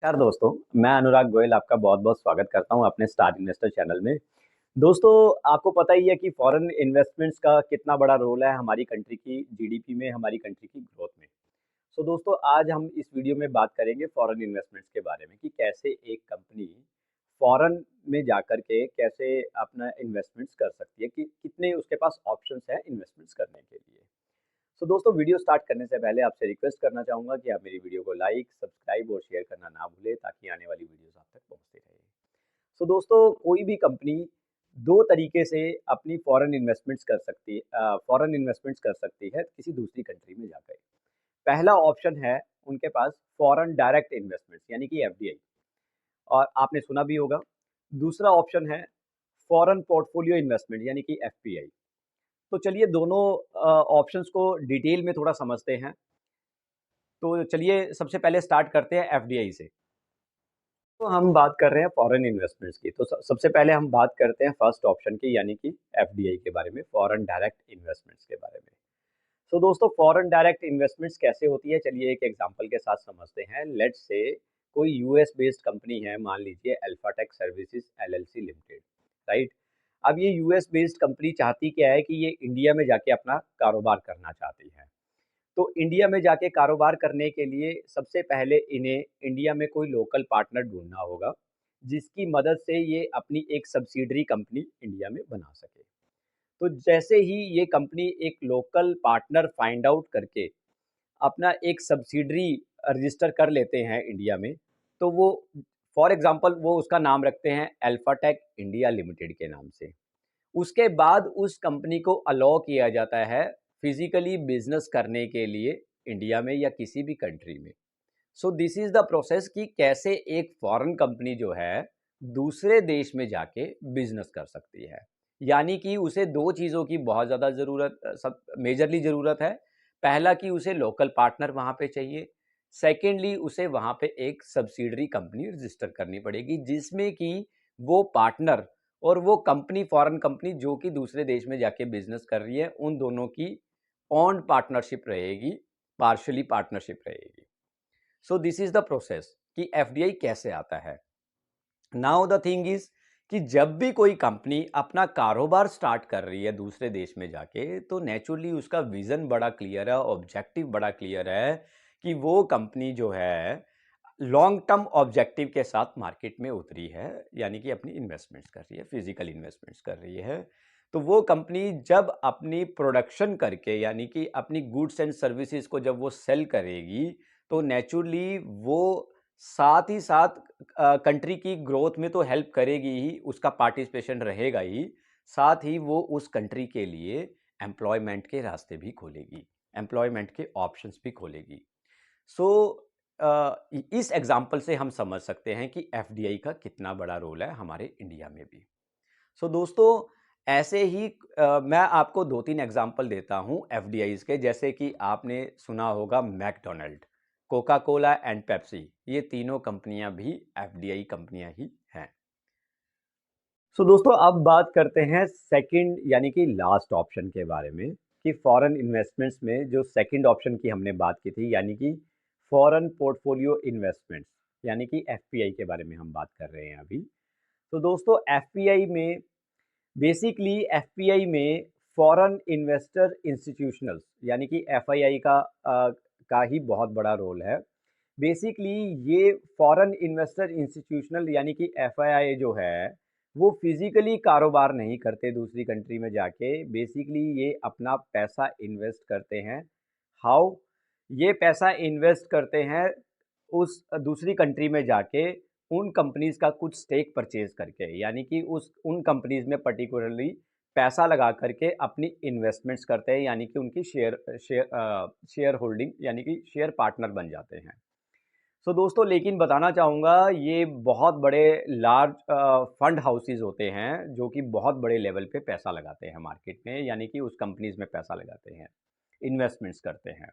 नमस्कार दोस्तों, मैं अनुराग गोयल आपका बहुत-बहुत स्वागत करता हूं अपने स्टार इन्वेस्टर चैनल में। दोस्तों, आपको पता ही है कि फॉरेन इन्वेस्टमेंट्स का कितना बड़ा रोल है हमारी कंट्री की जीडीपी में, हमारी कंट्री की ग्रोथ में। सो दोस्तों, आज हम इस वीडियो में बात करेंगे फॉरेन इन्वेस्टमेंट्स के बारे में कि कैसे एक कंपनी फॉरेन में जाकर के कैसे अपना इन्वेस्टमेंट्स कर सकती है, कि कितने उसके पास ऑप्शंस हैं इन्वेस्टमेंट्स करने के लिए। सो दोस्तों, वीडियो स्टार्ट करने से पहले आपसे रिक्वेस्ट करना चाहूँगा कि आप मेरी वीडियो को लाइक, सब्सक्राइब और शेयर करना ना भूलें ताकि आने वाली वीडियोज़ आप तक पहुँचती रहे। सो दोस्तों, कोई भी कंपनी 2 तरीके से अपनी फॉरेन इन्वेस्टमेंट्स कर सकती है किसी दूसरी कंट्री में जाकर। पहला ऑप्शन है उनके पास फॉरेन डायरेक्ट इन्वेस्टमेंट्स यानी कि एफडीआई, और आपने सुना भी होगा। दूसरा ऑप्शन है फॉरेन पोर्टफोलियो इन्वेस्टमेंट यानी कि एफपीआई। तो चलिए दोनों ऑप्शंस को डिटेल में थोड़ा समझते हैं। तो चलिए सबसे पहले स्टार्ट करते हैं एफडीआई से। तो हम बात कर रहे हैं फॉरेन इन्वेस्टमेंट्स की, तो सबसे पहले हम बात करते हैं फर्स्ट ऑप्शन की यानी कि एफडीआई के बारे में, फॉरेन डायरेक्ट इन्वेस्टमेंट्स के बारे में। तो दोस्तों, फॉरेन डायरेक्ट इन्वेस्टमेंट्स कैसे होती है, चलिए एक एग्जांपल के साथ समझते हैं। लेट्स से कोई यूएस बेस्ड कंपनी है, मान लीजिए अल्फाटेक सर्विसेज एलएलसी लिमिटेड, राइट। अब ये यूएस बेस्ड कंपनी चाहती क्या है कि ये इंडिया में जाके अपना कारोबार करना चाहती है। तो इंडिया में जाके कारोबार करने के लिए सबसे पहले इन्हें इंडिया में कोई लोकल पार्टनर ढूंढना होगा, जिसकी मदद से ये अपनी एक सब्सिडरी कंपनी इंडिया में बना सके। तो जैसे ही ये कंपनी एक लोकल पार्टनर फाइंड आउट करके अपना एक सब्सिडरी रजिस्टर कर लेते हैं इंडिया में, तो वो फॉर एग्जांपल वो उसका नाम रखते हैं अल्फाटेक इंडिया लिमिटेड के नाम से। उसके बाद उस कंपनी को अलाउ किया जाता है फिजिकली बिजनेस करने के लिए इंडिया में या किसी भी कंट्री में। So this is the process कि कैसे एक फॉरेन कंपनी जो है दूसरे देश में जाके बिजनेस कर सकती है। यानी कि उसे दो चीज़ों की बहुत ज़्यादा ज़रूरत, सब मेजरली ज़रूरत है। पहला कि उसे लोकल पार्टनर वहाँ पे चाहिए। सेकेंडली उसे वहाँ पे एक सब्सिडरी कंपनी रजिस्टर करनी पड़ेगी, जिसमें कि वो पार्टनर और वो कंपनी, फॉरेन कंपनी जो कि दूसरे देश में जाके बिजनेस कर रही है, उन दोनों की ऑन पार्टनरशिप रहेगी, पार्शली पार्टनरशिप रहेगी। So this is the process कि एफडीआई कैसे आता है। नाउ द थिंग इज कि जब भी कोई कंपनी अपना कारोबार स्टार्ट कर रही है दूसरे देश में जाके, तो नेचुरली उसका विजन बड़ा क्लियर है, ऑब्जेक्टिव बड़ा क्लियर है कि वो कंपनी जो है लॉन्ग टर्म ऑब्जेक्टिव के साथ मार्केट में उतरी है, यानी कि अपनी इन्वेस्टमेंट्स कर रही है, फिजिकल इन्वेस्टमेंट्स कर रही है। तो वो कंपनी जब अपनी प्रोडक्शन करके, यानी कि अपनी गुड्स एंड सर्विसेज को जब वो सेल करेगी, तो नेचुरली वो साथ ही साथ कंट्री की ग्रोथ में तो हेल्प करेगी ही, उसका पार्टिसिपेशन रहेगा ही, साथ ही वो उस कंट्री के लिए एम्प्लॉयमेंट के रास्ते भी खोलेगी, एम्प्लॉयमेंट के ऑप्शंस भी खोलेगी। सो इस एग्जाम्पल से हम समझ सकते हैं कि एफडीआई का कितना बड़ा रोल है हमारे इंडिया में भी। सो दोस्तों, ऐसे ही मैं आपको दो तीन एग्जाम्पल देता हूं एफडीआईज के, जैसे कि आपने सुना होगा McDonald, Coca Cola and Pepsi, ये तीनों कंपनियां भी एफडीआई कंपनियां ही हैं। सो दोस्तों, अब बात करते हैं सेकंड यानी कि लास्ट ऑप्शन के बारे में, कि फॉरेन इन्वेस्टमेंट्स में जो सेकंड ऑप्शन की हमने बात की थी, यानी कि फॉरेन पोर्टफोलियो इन्वेस्टमेंट्स यानी कि एफपीआई के बारे में हम बात कर रहे हैं अभी। तो दोस्तों, एफपीआई में बेसिकली एफपीआई में फॉरेन इन्वेस्टर इंस्टीट्यूशनल्स यानी कि एफआईआई का ही बहुत बड़ा रोल है। बेसिकली ये फॉरेन इन्वेस्टर इंस्टीट्यूशनल यानी कि एफआईआई जो है, वो फिजिकली कारोबार नहीं करते दूसरी कंट्री में जाके। बेसिकली ये अपना पैसा इन्वेस्ट करते हैं। हाउ? ये पैसा इन्वेस्ट करते हैं उस दूसरी कंट्री में जाके उन कंपनीज का कुछ स्टेक परचेज करके, यानी कि उस उन कंपनीज में पर्टिकुलरली पैसा लगा करके अपनी इन्वेस्टमेंट्स करते हैं, यानी कि उनकी शेयर होल्डिंग यानी कि शेयर पार्टनर बन जाते हैं। सो दोस्तों, लेकिन बताना चाहूँगा ये बहुत बड़े लार्ज फंड हाउसेस होते हैं जो कि बहुत बड़े लेवल पे पैसा लगाते हैं मार्केट में, यानी कि उस कंपनीज में पैसा लगाते हैं, इन्वेस्टमेंट्स करते हैं।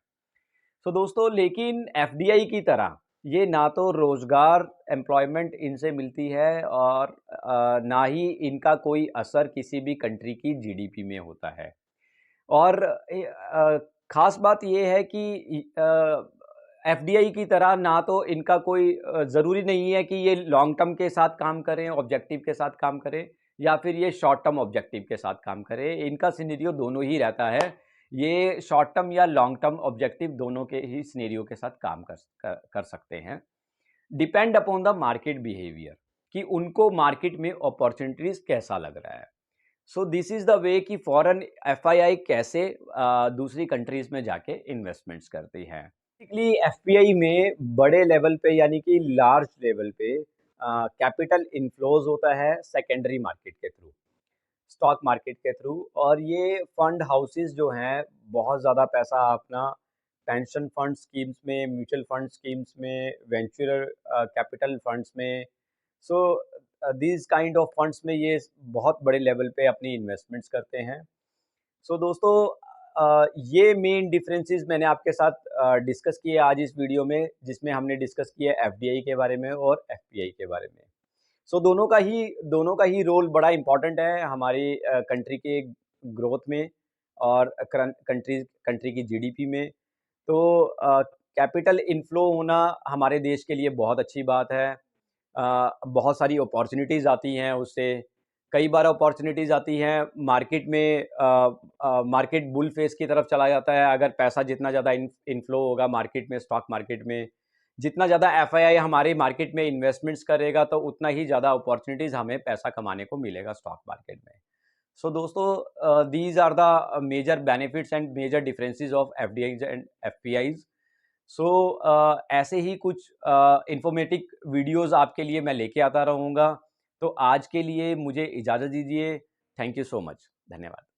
सो दोस्तों, लेकिन एफडीआई की तरह ये ना तो रोजगार एम्प्लॉयमेंट इनसे मिलती है, और ना ही इनका कोई असर किसी भी कंट्री की जीडीपी में होता है। और खास बात ये है कि एफडीआई की तरह ना तो इनका कोई ज़रूरी नहीं है कि ये लॉन्ग टर्म के साथ काम करें, ऑब्जेक्टिव के साथ काम करें या फिर ये शॉर्ट टर्म ऑब्जेक्टिव के साथ काम करें। इनका सिनेरियो दोनों ही रहता है। ये शॉर्ट टर्म या लॉन्ग टर्म ऑब्जेक्टिव दोनों के ही सिनेरियो के साथ काम कर सकते हैं। Depend upon the market behaviour कि उनको मार्केट में अपॉर्चुनिटीज कैसा लग रहा है। So this is the way कि फॉरेन एफआईआई कैसे दूसरी कंट्रीज में जाके इन्वेस्टमेंट्स करती हैं। बेसिकली एफपीआई में बड़े लेवल पे यानी कि लार्ज लेवल पे कैपिटल इनफ्लोज होता है सेकेंडरी मार्केट के थ्रू, स्टॉक मार्केट के थ्रू। और ये फंड हाउसेस जो हैं बहुत ज़्यादा पैसा अपना पेंशन फंड स्कीम्स में, म्यूचुअल फंड स्कीम्स में, वेंचुरल कैपिटल फंड्स में, so these kind of funds में ये बहुत बड़े लेवल पे अपनी इन्वेस्टमेंट्स करते हैं। सो दोस्तों ये मेन डिफरेंसेस मैंने आपके साथ डिस्कस किए आज इस वीडियो में, जिसमें हमने डिस्कस किया एफडीआई के बारे में और एफपीआई के बारे में। सो दोनों का ही रोल बड़ा इम्पोर्टेंट है हमारी कंट्री के ग्रोथ में और कंट्री की जीडीपी में। तो कैपिटल इनफ्लो होना हमारे देश के लिए बहुत अच्छी बात है। बहुत सारी अपॉर्चुनिटीज़ आती हैं उससे। कई बार अपॉर्चुनिटीज़ आती हैं मार्केट में, मार्केट बुल फेस की तरफ चला जाता है। अगर पैसा जितना ज़्यादा इनफ्लो होगा मार्केट में, स्टॉक मार्केट में, जितना ज़्यादा एफआईआई हमारे मार्केट में इन्वेस्टमेंट्स करेगा तो उतना ही ज़्यादा अपॉर्चुनिटीज़ हमें पैसा कमाने को मिलेगा स्टॉक मार्केट में। सो दोस्तों these are the major benefits and major differences of FDIs and FPIs. So ऐसे ही कुछ इंफॉर्मेटिव वीडियोस आपके लिए मैं लेके आता रहूँगा। तो आज के लिए मुझे इजाज़त दीजिए। Thank you so much. धन्यवाद।